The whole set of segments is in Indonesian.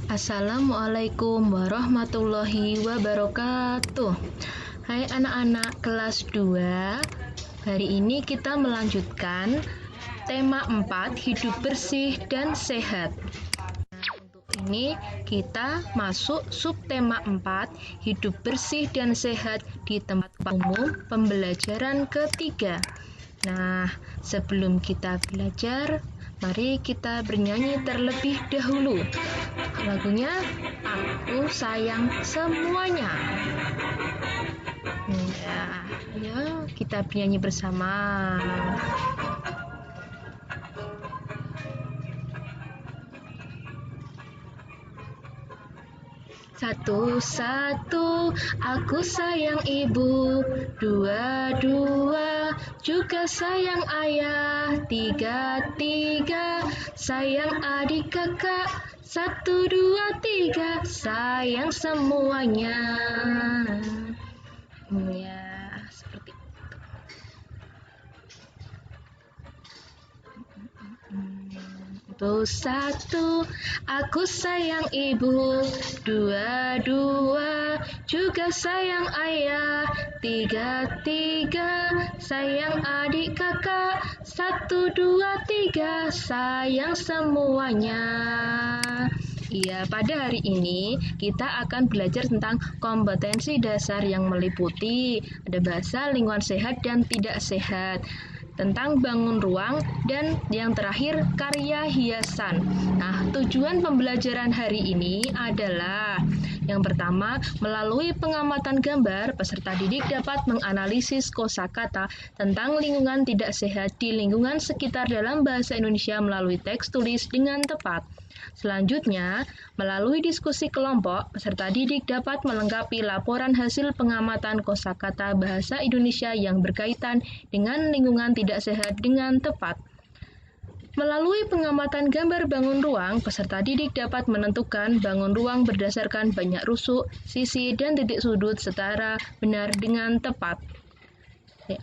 Assalamualaikum warahmatullahi wabarakatuh. Hai anak-anak kelas 2. Hari ini kita melanjutkan tema 4, hidup bersih dan sehat. Untuk ini kita masuk subtema 4, hidup bersih dan sehat di tempat umum pembelajaran ketiga. Nah, sebelum kita belajar, mari kita bernyanyi terlebih dahulu. Lagunya Aku Sayang Semuanya. Ya, kita bernyanyi bersama. Satu-satu, aku sayang ibu. Dua-dua, juga sayang ayah. Tiga-tiga, sayang adik kakak. 1, 2, 3, sayang semuanya. Ya, seperti itu. Satu, aku sayang ibu. Dua-dua, juga sayang ayah. Tiga-tiga, sayang adik kakak. 1, 2, 3, sayang semuanya. Iya, pada hari ini kita akan belajar tentang kompetensi dasar yang meliputi ada bahasa, lingkungan sehat dan tidak sehat, tentang bangun ruang, dan yang terakhir karya hiasan. Nah, tujuan pembelajaran hari ini adalah yang pertama, melalui pengamatan gambar, peserta didik dapat menganalisis kosakata tentang lingkungan tidak sehat di lingkungan sekitar dalam bahasa Indonesia melalui teks tulis dengan tepat. Selanjutnya, melalui diskusi kelompok, peserta didik dapat melengkapi laporan hasil pengamatan kosakata bahasa Indonesia yang berkaitan dengan lingkungan tidak sehat dengan tepat. Melalui pengamatan gambar bangun ruang, peserta didik dapat menentukan bangun ruang berdasarkan banyak rusuk, sisi, dan titik sudut secara benar dengan tepat.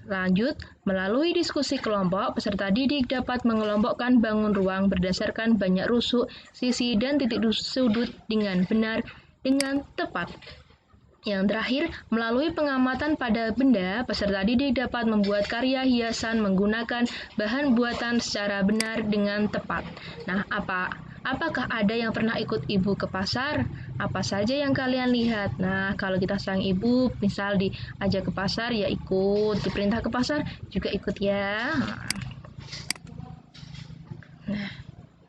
Lanjut, melalui diskusi kelompok, peserta didik dapat mengelompokkan bangun ruang berdasarkan banyak rusuk, sisi, dan titik sudut dengan benar dengan tepat. Yang terakhir, melalui pengamatan pada benda, peserta didik dapat membuat karya hiasan menggunakan bahan buatan secara benar dengan tepat. Nah, apakah ada yang pernah ikut ibu ke pasar? Apa saja yang kalian lihat? Nah, kalau kita sang ibu, misal diajak ke pasar, ya ikut. Diperintah ke pasar, juga ikut ya. Nah,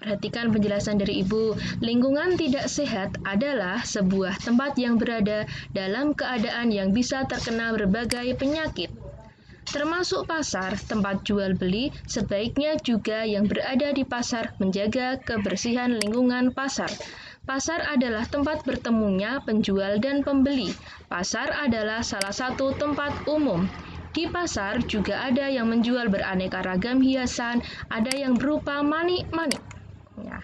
perhatikan penjelasan dari ibu. Lingkungan tidak sehat adalah sebuah tempat yang berada dalam keadaan yang bisa terkena berbagai penyakit. Termasuk pasar, tempat jual beli, sebaiknya juga yang berada di pasar menjaga kebersihan lingkungan pasar. Pasar adalah tempat bertemunya penjual dan pembeli. Pasar adalah salah satu tempat umum. Di pasar juga ada yang menjual beraneka ragam hiasan, ada yang berupa manik-manik. Ya,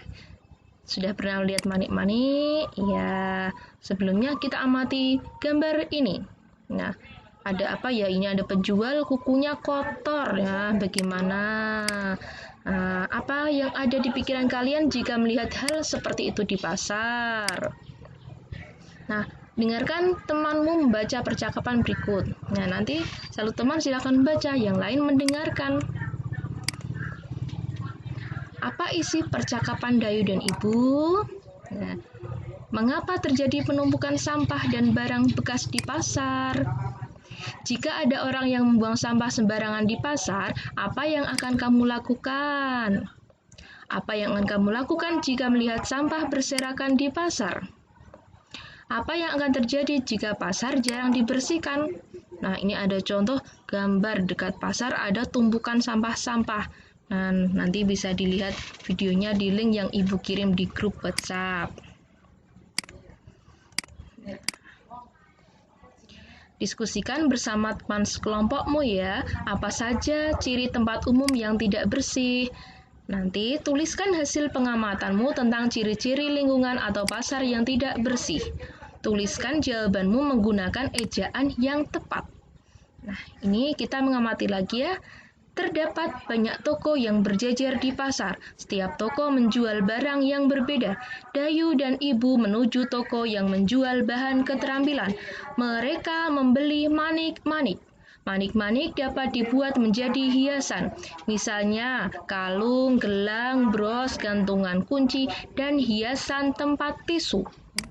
sudah pernah lihat manik-manik? Ya, sebelumnya kita amati gambar ini. Nah, ada apa ya? Ini ada penjual kukunya kotor ya. Bagaimana? Apa yang ada di pikiran kalian jika melihat hal seperti itu di pasar? Nah, dengarkan temanmu membaca percakapan berikut. Nah, nanti satu teman silakan baca, yang lain mendengarkan. Apa isi percakapan Dayu dan Ibu? Nah, mengapa terjadi penumpukan sampah dan barang bekas di pasar? Jika ada orang yang membuang sampah sembarangan di pasar, apa yang akan kamu lakukan? Apa yang akan kamu lakukan jika melihat sampah berserakan di pasar? Apa yang akan terjadi jika pasar jarang dibersihkan? Nah, ini ada contoh gambar dekat pasar ada tumpukan sampah-sampah. Nah, nanti bisa dilihat videonya di link yang ibu kirim di grup WhatsApp. Diskusikan bersama teman sekelompokmu ya, apa saja ciri tempat umum yang tidak bersih. Nanti tuliskan hasil pengamatanmu tentang ciri-ciri lingkungan atau pasar yang tidak bersih. Tuliskan jawabanmu menggunakan ejaan yang tepat. Nah, ini kita mengamati lagi ya. Terdapat banyak toko yang berjejer di pasar. Setiap toko menjual barang yang berbeda. Dayu dan ibu menuju toko yang menjual bahan keterampilan. Mereka membeli manik-manik. Manik-manik dapat dibuat menjadi hiasan, misalnya kalung, gelang, bros, gantungan kunci, dan hiasan tempat tisu.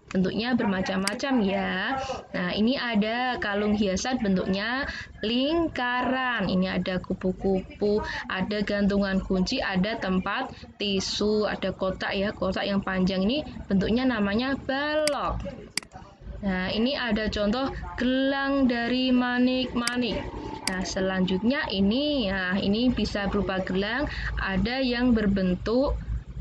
Bentuknya bermacam-macam ya. Nah, ini ada kalung hiasan bentuknya lingkaran. Ini ada kupu-kupu, ada gantungan kunci, ada tempat tisu, ada kotak ya, kotak yang panjang ini bentuknya namanya balok. Nah, ini ada contoh gelang dari manik-manik. Nah, selanjutnya ini bisa berupa gelang, ada yang berbentuk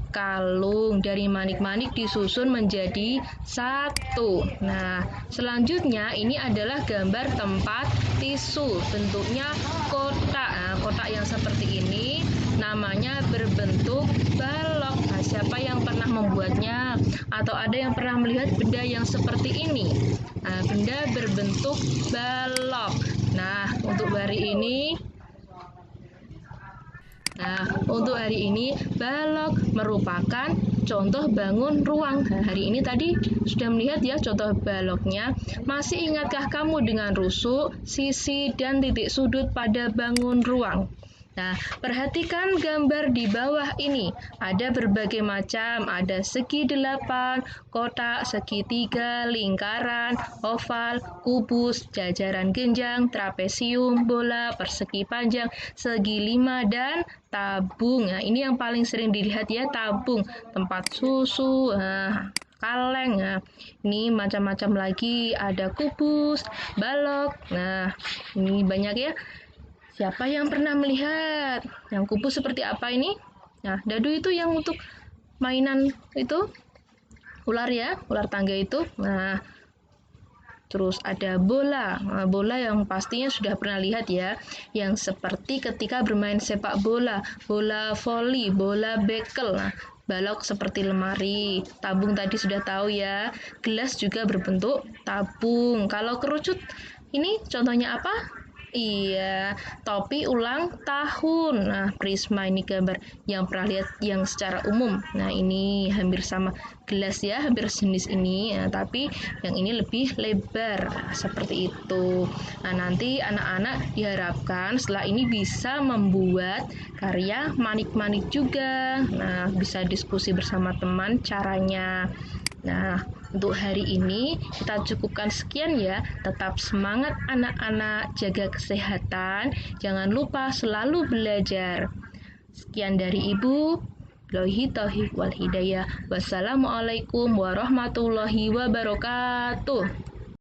kalung dari manik-manik disusun menjadi satu. Nah, selanjutnya ini adalah gambar tempat tisu, bentuknya kotak. Nah, kotak yang seperti ini namanya berbentuk balok. Nah, siapa yang pernah membuatnya? Atau ada yang pernah melihat benda yang seperti ini? Nah, benda berbentuk balok. Nah, untuk hari ini balok merupakan contoh bangun ruang. Nah, hari ini tadi sudah melihat ya contoh baloknya. Masih ingatkah kamu dengan rusuk, sisi, dan titik sudut pada bangun ruang? Nah, perhatikan gambar di bawah ini. Ada berbagai macam, ada segi 8, kotak, segitiga, lingkaran, oval, kubus, jajaran genjang, trapesium, bola, persegi panjang, segi 5, dan tabung. Nah, ini yang paling sering dilihat ya, tabung, tempat susu, kaleng. Nah, ini macam-macam lagi, ada kubus, balok. Nah, ini banyak ya. Siapa yang pernah melihat yang kubus seperti apa ini? Nah, dadu itu yang untuk mainan itu ular ya, ular tangga itu. Nah, terus ada bola. Nah, bola yang pastinya sudah pernah lihat ya, yang seperti ketika bermain sepak bola, bola voli, bola bekel. Nah, balok seperti lemari, tabung tadi sudah tahu ya. Gelas juga berbentuk tabung. Kalau kerucut, ini contohnya apa? Iya, topi ulang tahun. Nah, prisma ini gambar yang pernah lihat yang secara umum. Nah, ini hampir sama gelas ya, hampir jenis ini. Nah, tapi yang ini lebih lebar, seperti itu. Nah, nanti anak-anak diharapkan setelah ini bisa membuat karya manik-manik juga. Nah, bisa diskusi bersama teman caranya. Nah, untuk hari ini kita cukupkan sekian ya. Tetap semangat anak-anak, jaga kesehatan, jangan lupa selalu belajar. Sekian dari Ibu. Billahi taufiq wal hidayah. Wassalamualaikum warahmatullahi wabarakatuh.